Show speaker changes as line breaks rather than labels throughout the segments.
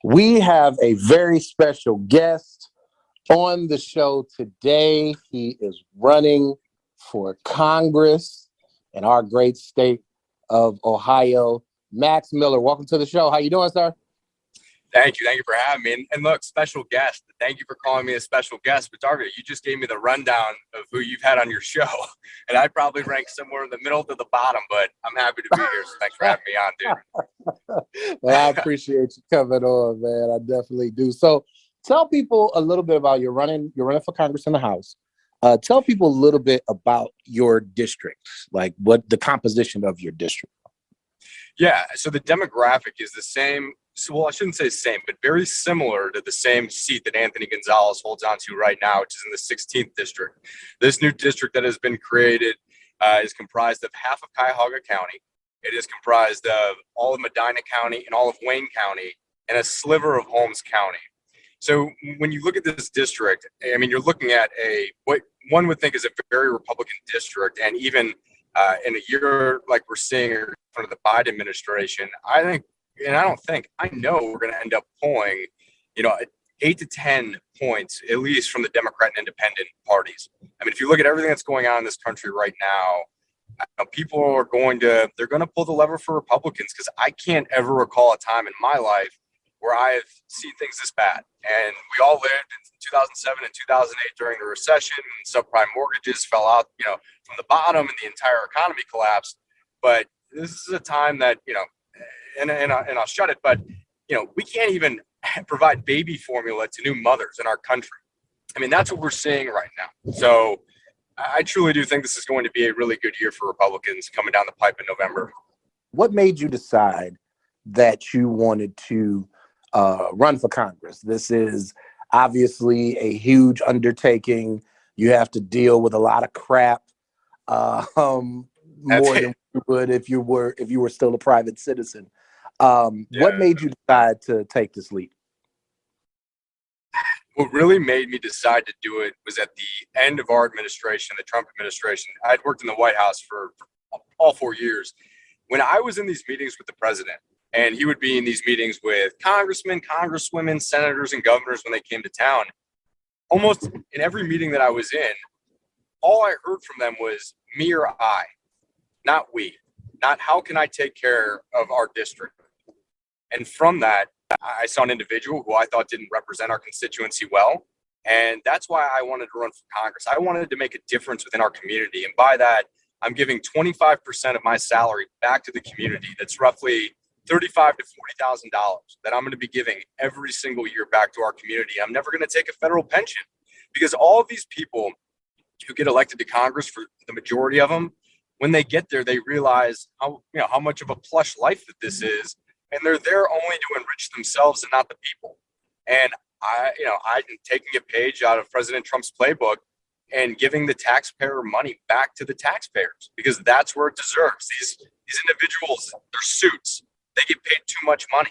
We have a very special guest on the show today. He is running for Congress in our great state of Ohio. Max Miller, welcome to the show. How you doing, sir?
Thank you. Thank you for having me. And look, special guest. Thank you for calling me a special guest. But Darby, you just gave me the rundown of who you've had on your show. And I probably rank somewhere in the middle to the bottom, but I'm happy to be here. So thanks for having me on,
dude. Well, I appreciate you coming on, man. I definitely do. So tell people a little bit about you're running for Congress in the House. Tell people a little bit about your district, like what the composition of your district.
Yeah, so the demographic is the same. So, well, I shouldn't say same, but very similar to the same seat that Anthony Gonzalez holds on to right now, which is in the 16th district. This new district that has been created is comprised of half of Cuyahoga County. It is comprised of all of Medina County and all of Wayne County and a sliver of Holmes County. So when you look at this district, I mean, you're looking at what one would think is a very Republican district, and even in a year like we're seeing in front of the Biden administration, I know we're going to end up pulling, 8 to 10 points, at least from the Democrat and independent parties. I mean, if you look at everything that's going on in this country right now, people are going to pull the lever for Republicans, because I can't ever recall a time in my life where I've seen things this bad. And we all lived in 2007 and 2008 during the recession, and subprime mortgages fell out, from the bottom, and the entire economy collapsed. But this is a time that, and I'll shut it, but, we can't even provide baby formula to new mothers in our country. I mean, that's what we're seeing right now. So I truly do think this is going to be a really good year for Republicans coming down the pipe in November.
What made you decide that you wanted to run for Congress? This is obviously a huge undertaking. You have to deal with a lot of crap, more than you would if you were still a private citizen. What made you decide to take this lead?
What really made me decide to do it was at the end of our administration, the Trump administration. I'd worked in the White House for all 4 years. When I was in these meetings with the president, and he would be in these meetings with congressmen, congresswomen, senators, and governors when they came to town, almost in every meeting that I was in, all I heard from them was me or I, not we, not how can I take care of our district. And from that, I saw an individual who I thought didn't represent our constituency well. And that's why I wanted to run for Congress. I wanted to make a difference within our community. And by that, I'm giving 25% of my salary back to the community. That's roughly $35,000 to $40,000 that I'm going to be giving every single year back to our community. I'm never going to take a federal pension, because all of these people who get elected to Congress, for the majority of them, when they get there, they realize how much of a plush life that this is. And they're there only to enrich themselves and not the people. And I'm taking a page out of President Trump's playbook and giving the taxpayer money back to the taxpayers, because that's where it deserves. These individuals, their suits, they get paid too much money.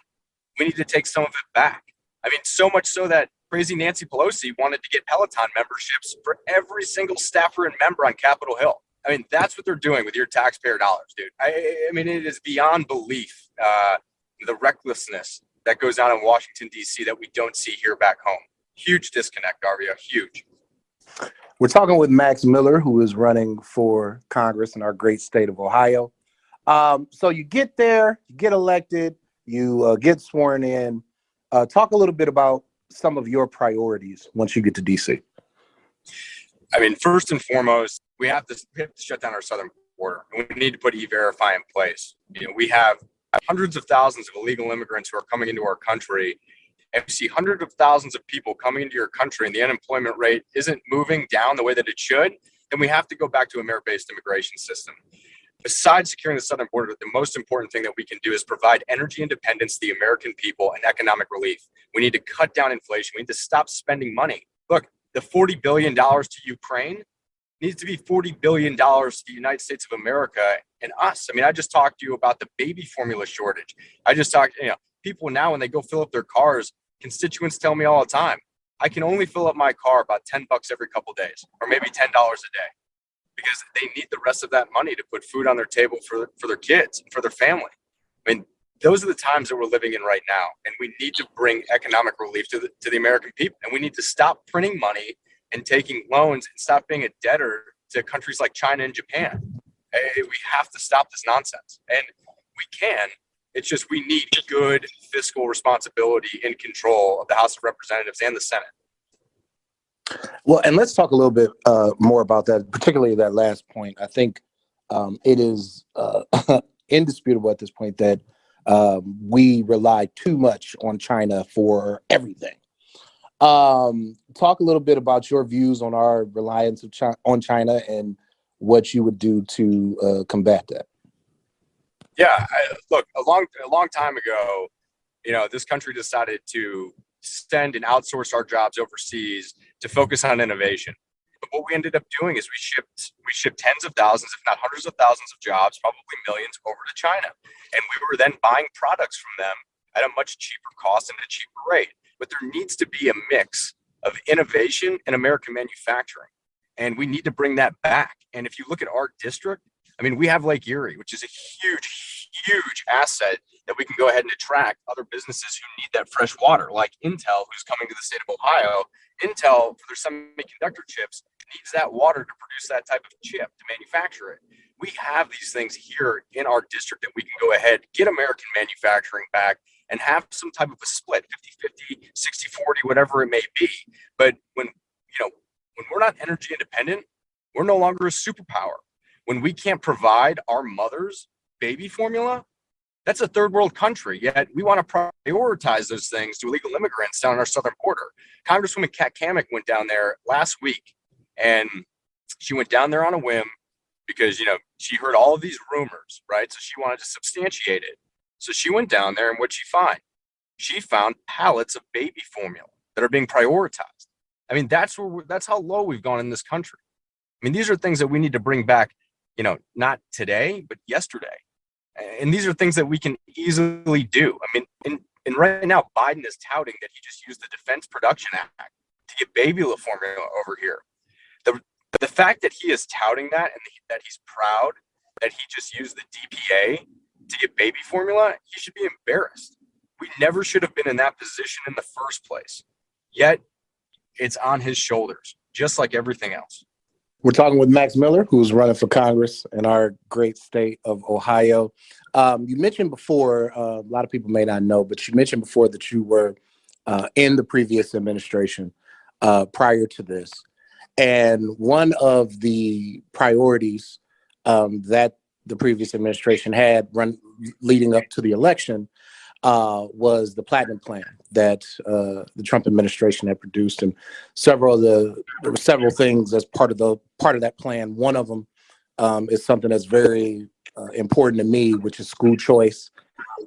We need to take some of it back. I mean, so much so that crazy Nancy Pelosi wanted to get Peloton memberships for every single staffer and member on Capitol Hill. I mean, that's what they're doing with your taxpayer dollars, dude. I mean, it is beyond belief. The recklessness that goes on in Washington, D.C. that we don't see here back home. Huge disconnect, Dario, huge.
We're talking with Max Miller, who is running for Congress in our great state of Ohio. So you get there, you get elected, you get sworn in. Talk a little bit about some of your priorities once you get to D.C.
I mean, first and foremost, we have to shut down our southern border. We need to put E-Verify in place. We have hundreds of thousands of illegal immigrants who are coming into our country, and we see hundreds of thousands of people coming into your country, and the unemployment rate isn't moving down the way that it should, then we have to go back to a merit-based immigration system. Besides securing the southern border, the most important thing that we can do is provide energy independence to the American people and economic relief. We need to cut down inflation. We need to stop spending money. Look, the $40 billion to Ukraine needs to be $40 billion to the United States of America and us. I mean, I just talked to you about the baby formula shortage. I just talked, people now, when they go fill up their cars, constituents tell me all the time, I can only fill up my car about $10 every couple of days, or maybe $10 a day, because they need the rest of that money to put food on their table for their kids and for their family. I mean, those are the times that we're living in right now. And we need to bring economic relief to the American people. And we need to stop printing money and taking loans and stop being a debtor to countries like China and Japan. We have to stop this nonsense. And we can. It's just we need good fiscal responsibility and control of the House of Representatives and the Senate.
Well, and let's talk a little bit more about that, particularly that last point. I think it is indisputable at this point that we rely too much on China for everything. Talk a little bit about your views on our reliance on China and what you would do to combat that.
Yeah, look, a long time ago, this country decided to send and outsource our jobs overseas to focus on innovation. But what we ended up doing is we shipped tens of thousands, if not hundreds of thousands of jobs, probably millions, over to China. And we were then buying products from them at a much cheaper cost and a cheaper rate. But there needs to be a mix of innovation and American manufacturing. And we need to bring that back. And if you look at our district, I mean, we have Lake Erie, which is a huge asset that we can go ahead and attract other businesses who need that fresh water, like Intel, who's coming to the state of Ohio. Intel, for their semiconductor chips, needs that water to produce that type of chip, to manufacture it. We have these things here in our district that we can go ahead, get American manufacturing back, and have some type of a split, 50-50, 60-40, whatever it may be. But when we're not energy independent, we're no longer a superpower. When we can't provide our mothers baby formula, that's a third world country. Yet we want to prioritize those things to illegal immigrants down on our southern border. Congresswoman Kat Kamik went down there last week, and she went down there on a whim because, she heard all of these rumors, right? So she wanted to substantiate it. So she went down there, and what'd she find? She found pallets of baby formula that are being prioritized. I mean, that's how low we've gone in this country. I mean, these are things that we need to bring back, not today, but yesterday. And these are things that we can easily do. I mean, and right now, Biden is touting that he just used the Defense Production Act to get baby formula over here. The fact that he is touting that and that he's proud that he just used the DPA to get baby formula, he should be embarrassed. We never should have been in that position in the first place. Yet, it's on his shoulders, just like everything else.
We're talking with Max Miller, who's running for Congress in our great state of Ohio. You mentioned before, a lot of people may not know, but you mentioned before that you were in the previous administration prior to this. And one of the priorities that the previous administration had leading up to the election was the Platinum Plan that the Trump administration had produced, and there were several things as part of that plan. One of them is something that's very important to me, which is school choice,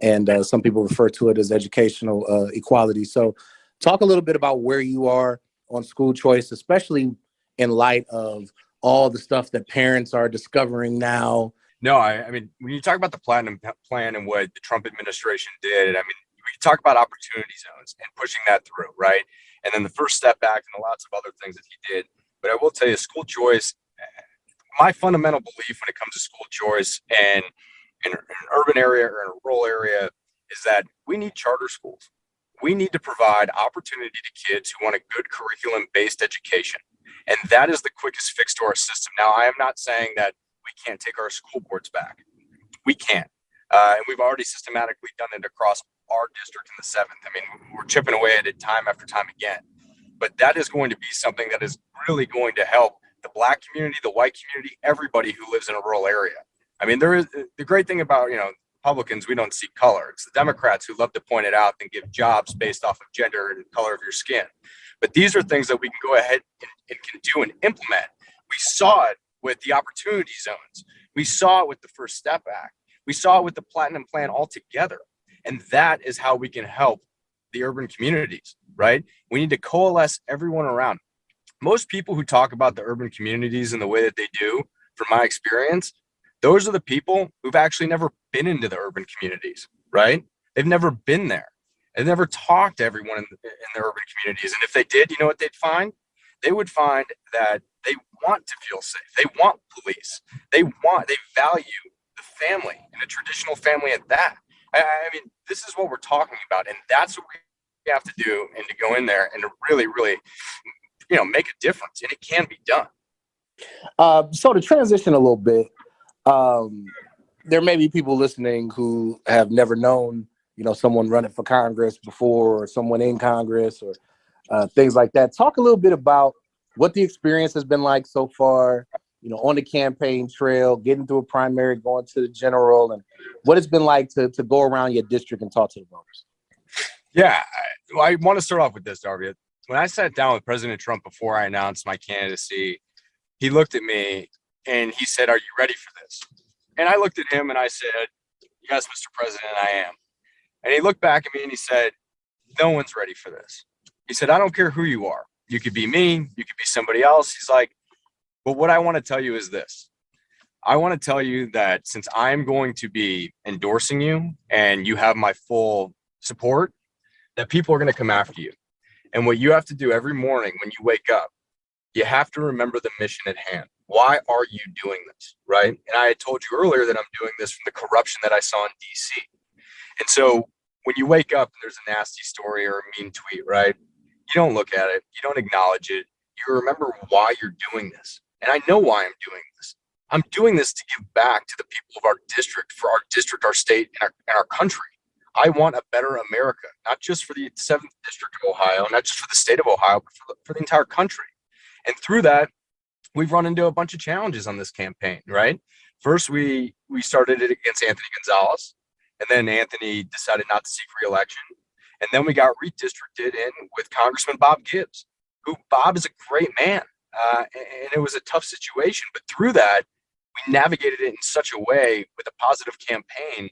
and some people refer to it as educational equality. So, talk a little bit about where you are on school choice, especially in light of all the stuff that parents are discovering now.
No, I mean, when you talk about the Platinum Plan and what the Trump administration did, I mean, we talk about opportunity zones and pushing that through, right? And then the First Step Act and lots of other things that he did. But I will tell you, school choice, my fundamental belief when it comes to school choice and in an urban area or in a rural area is that we need charter schools. We need to provide opportunity to kids who want a good curriculum-based education. And that is the quickest fix to our system. Now, I am not saying that we can't take our school boards back. We can. And we've already systematically done it across our district in the 7th. I mean, we're chipping away at it time after time again. But that is going to be something that is really going to help the Black community, the white community, everybody who lives in a rural area. I mean, there is the great thing about, Republicans, we don't see color. It's the Democrats who love to point it out and give jobs based off of gender and color of your skin. But these are things that we can go ahead and can do and implement. We saw it with the opportunity zones. We saw it with the First Step Act. We saw it with the Platinum Plan altogether. And that is how we can help the urban communities, right? We need to coalesce everyone around. Most people who talk about the urban communities and the way that they do, from my experience, those are the people who've actually never been into the urban communities, right? They've never been there. They've never talked to everyone in the urban communities. And if they did, you know what they'd find? They would find that they want to feel safe. They want police. They value the family and a traditional family at that. I mean, this is what we're talking about, and that's what we have to do, and to go in there and to really, really, make a difference, and it can be done.
So to transition a little bit, um, there may be people listening who have never known, someone running for Congress before, or someone in Congress, or things like that. Talk a little bit about what the experience has been like so far, on the campaign trail, getting through a primary, going to the general, and what it's been like to go around your district and talk to the voters.
Yeah, I want to start off with this, Darby. When I sat down with President Trump before I announced my candidacy, he looked at me and he said, "Are you ready for this?" And I looked at him and I said, "Yes, Mr. President, I am." And he looked back at me and he said, "No one's ready for this." He said, "I don't care who you are. You could be me, you could be somebody else." He's like, "But what I want to tell you is this. I want to tell you that since I'm going to be endorsing you and you have my full support, that people are going to come after you. And what you have to do every morning when you wake up, you have to remember the mission at hand. Why are you doing this?" Right? And I had told you earlier that I'm doing this from the corruption that I saw in DC. And so when you wake up and there's a nasty story or a mean tweet, right? You don't look at it, you don't acknowledge it. You remember why you're doing this. And I know why I'm doing this. I'm doing this to give back to the people of our district, for our district, our state, and our country. I want a better America, not just for the 7th District of Ohio, not just for the state of Ohio, but for the entire country. And through that, we've run into a bunch of challenges on this campaign, right? First, we started it against Anthony Gonzalez, and then Anthony decided not to seek re-election. And then we got redistricted in with Congressman Bob Gibbs, who Bob is a great man. And it was a tough situation, but through that, we navigated it in such a way with a positive campaign.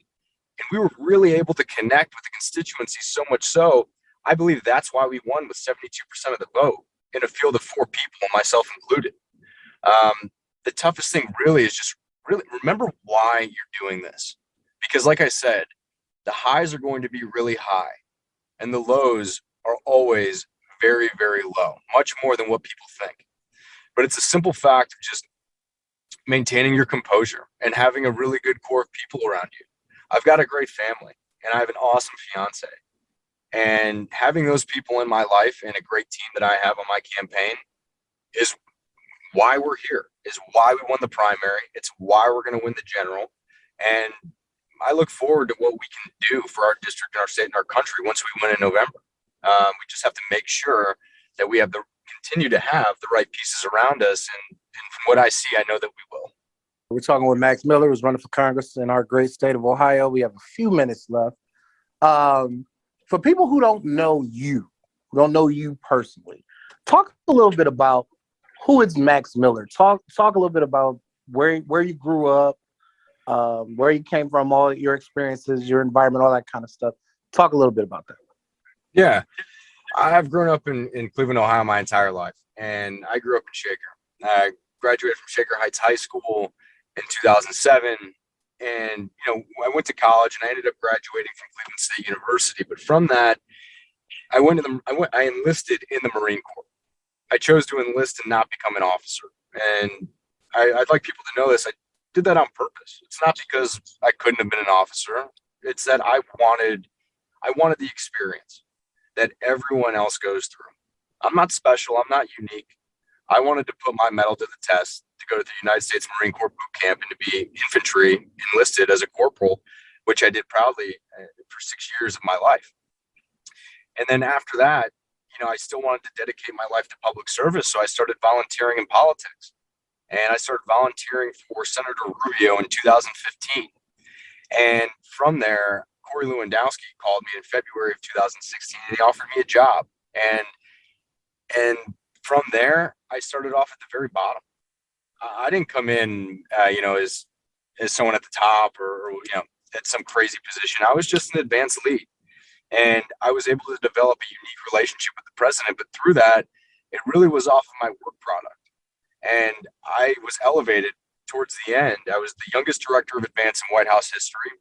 And we were really able to connect with the constituency so much so, I believe that's why we won with 72% of the vote in a field of 4 people, myself included. The toughest thing really is just really remember why you're doing this. Because like I said, the highs are going to be really high and the lows are always very, very low, much more than what people think. But it's a simple fact of just maintaining your composure and having a really good core of people around you. I've got a great family and I have an awesome fiance. And having those people in my life and a great team that I have on my campaign is why we're here, is why we won the primary. It's why we're going to win the general. And I look forward to what we can do for our district and our state and our country once we win in November. We just have to make sure that we have continue to have the right pieces around us. And from what I see, I know that we will.
We're talking with Max Miller, who's running for Congress in our great state of Ohio. We have a few minutes left. For people who don't know you, who don't know you personally, talk a little bit about who is Max Miller. Talk a little bit about where you grew up, where you came from, all your experiences, your environment, all that kind of stuff. Talk a little bit about that.
Yeah, I've grown up in Cleveland, Ohio my entire life, and I grew up in Shaker. I graduated from Shaker Heights High School in 2007, and I went to college and I ended up graduating from Cleveland State University. But from that, I enlisted in the Marine Corps. I chose to enlist and not become an officer, and I'd like people to know this. I did that on purpose. It's not because I couldn't have been an officer. It's that I wanted the experience that everyone else goes through. I'm not special. I'm not unique. I wanted to put my mettle to the test, to go to the United States Marine Corps boot camp and to be infantry enlisted as a corporal, which I did proudly for 6 years of my life. And then after that, I still wanted to dedicate my life to public service. So I started volunteering in politics, and I started volunteering for Senator Rubio in 2015. And from there, Corey Lewandowski called me in February of 2016 and he offered me a job. And from there, I started off at the very bottom. I didn't come in, as someone at the top or at some crazy position. I was just an advanced lead. And I was able to develop a unique relationship with the president. But through that, it really was off of my work product. And I was elevated towards the end. I was the youngest director of advance in White House history.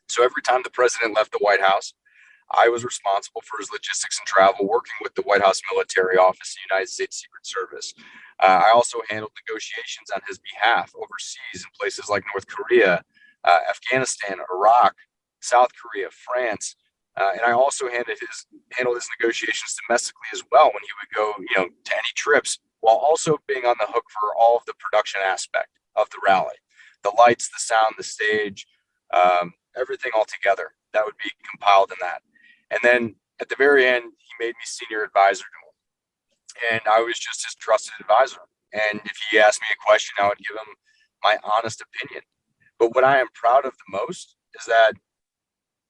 So every time the president left the White House, I was responsible for his logistics and travel, working with the White House Military Office, the United States Secret Service. I also handled negotiations on his behalf overseas in places like North Korea, Afghanistan, Iraq. South Korea, France. And I also handled his negotiations domestically as well when he would go, to any trips, while also being on the hook for all of the production aspect of the rally, the lights, the sound, the stage, everything all together. That would be compiled in that. And then at the very end, he made me senior advisor to him, and I was just his trusted advisor. And if he asked me a question, I would give him my honest opinion. But what I am proud of the most is that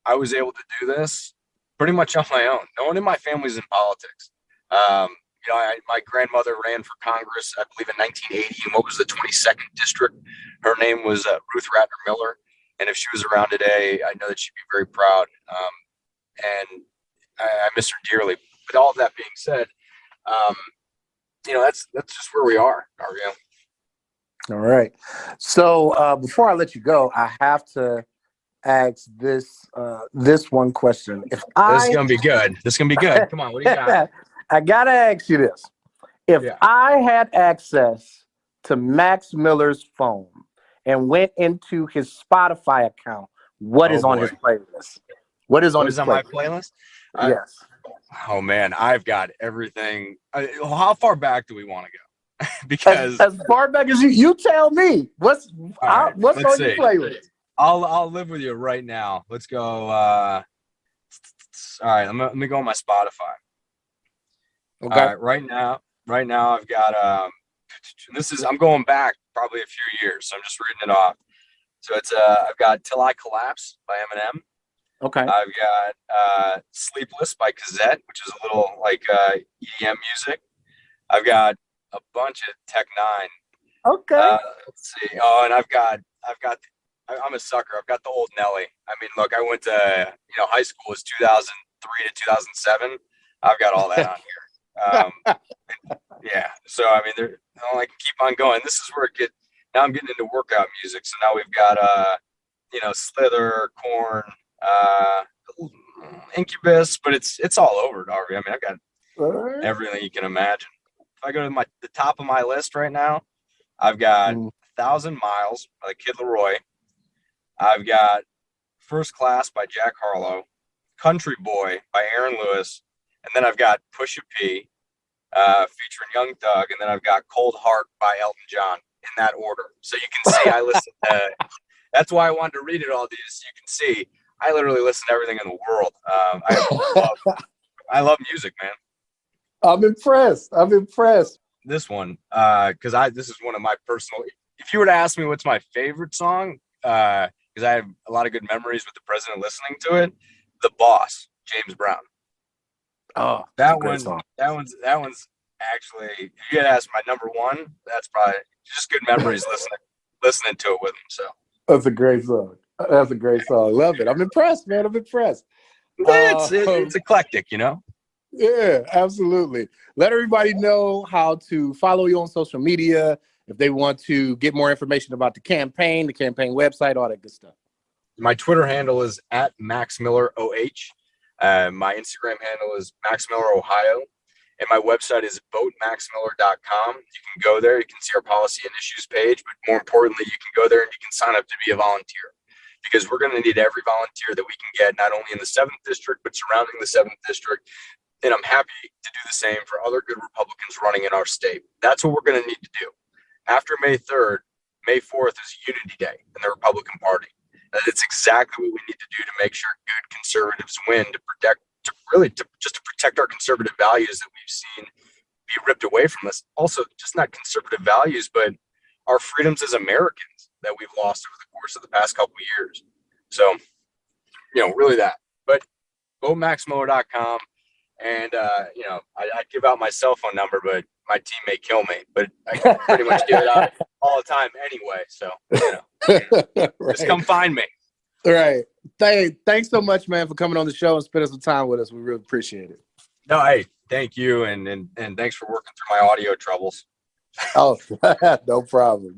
I was able to do this pretty much on my own. No one in my family is in politics. My grandmother ran for Congress, I believe, in 1980. And what was the 22nd district? Her name was Ruth Ratner Miller. And if she was around today, I know that she'd be very proud. And I miss her dearly. With all of that being said, that's just where we are, Mario.
All right. So before I let you go, I have to ask this one question.
This is gonna be good. Come on, what do you got?
I gotta ask you this. If I had access to Max Miller's phone and went into his Spotify account, what is on his playlist? What is on
my playlist?
Yes.
Oh man, I've got everything. How far back do we want to go? Because
as far back as you tell me. What's on your playlist?
I'll live with you right now. Let's go. All right, let me go on my Spotify.
Okay.
All right, right now I've got I'm going back probably a few years, so I'm just reading it off. So it's I've got Till I Collapse by Eminem.
Okay.
I've got Sleepless by Kazette, which is a little like EDM music. I've got a bunch of Tech Nine.
Okay.
Let's see. Oh, and I'm a sucker. I've got the old Nelly. I mean, look, I went to high school was 2003 to 2007. I've got all that on here. Yeah. So I mean, I can keep on going. This is where now I'm getting into workout music. So now we've got Slither, Korn, Incubus, but it's all over, Darby. I mean, I've got everything you can imagine. If I go to the top of my list right now, I've got 1,000 Miles by Kid Leroy. I've got First Class by Jack Harlow, Country Boy by Aaron Lewis, and then I've got Pusha P featuring Young Thug, and then I've got Cold Heart by Elton John in that order. So you can see I listen to that's why I wanted to read it all to you, so you can see I literally listen to everything in the world. I love music, man.
I'm impressed.
This one, because this is one of my personal. If you were to ask me what's my favorite song, because I have a lot of good memories with the president listening to it, "The Boss," James Brown.
Oh,
that one. Song. That one's actually. If you had asked my number one, that's probably just good memories listening to it with him. So
that's a great song. Love it. I'm impressed, man.
It's eclectic,
Yeah, absolutely. Let everybody know how to follow you on social media if they want to get more information about the campaign website, all that good stuff.
My Twitter handle is @MaxMillerOH. My Instagram handle is MaxMillerOhio. And my website is voteMaxMiller.com. You can go there. You can see our policy and issues page. But more importantly, you can go there and you can sign up to be a volunteer. Because we're going to need every volunteer that we can get, not only in the 7th District, but surrounding the 7th District. And I'm happy to do the same for other good Republicans running in our state. That's what we're going to need to do. After May 3rd, May 4th is Unity Day in the Republican Party. And it's exactly what we need to do to make sure good conservatives win, to protect our conservative values that we've seen be ripped away from us. Also, just not conservative values, but our freedoms as Americans that we've lost over the course of the past couple of years. So, really that. But voteMaxMiller.com. And, I'd give out my cell phone number, but my team may kill me. But I can pretty much give it out all the time anyway. So,
Right.
Just come find me.
All right. Thanks so much, man, for coming on the show and spending some time with us. We really appreciate it.
No, hey, thank you. And thanks for working through my audio troubles.
Oh, no problem.